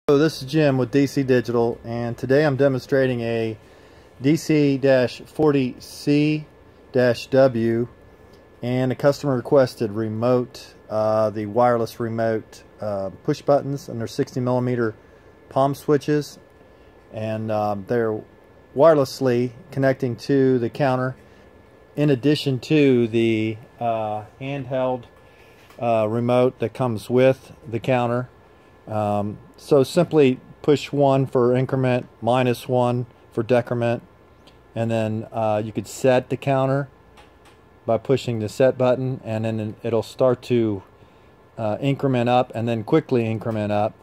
So this is Jim with DC Digital, and today I'm demonstrating a DC-40C-W and a customer requested remote, the wireless remote push buttons, and they're 60mm palm switches, and they're wirelessly connecting to the counter in addition to the handheld remote that comes with the counter. So simply push 1 for increment, -1 for decrement, and then you could set the counter by pushing the set button, and then it'll start to increment up and then quickly increment up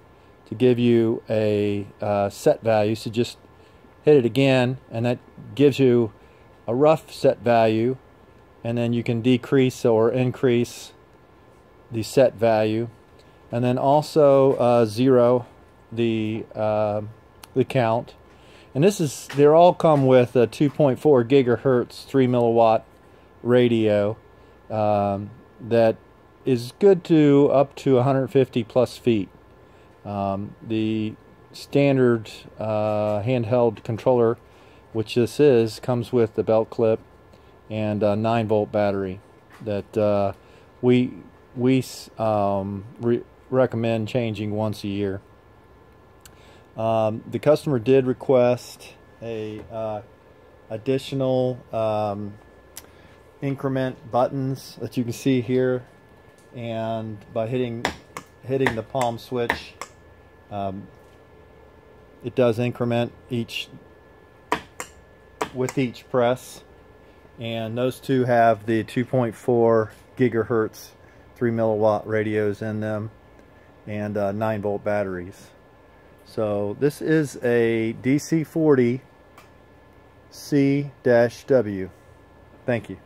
to give you a set value. So just hit it again, and that gives you a rough set value, and then you can decrease or increase the set value, and then also zero the count. And they all come with a 2.4 gigahertz 3 milliwatt radio that is good to up to 150 plus feet. The standard handheld controller, which this is, comes with the belt clip and a 9-volt battery that we recommend changing once a year. The customer did request a additional increment buttons that you can see here, and by hitting the palm switch, it does increment with each press, and those two have the 2.4 gigahertz 3 milliwatt radios in them, and 9-volt batteries. So this is a DC-40C-W. Thank you.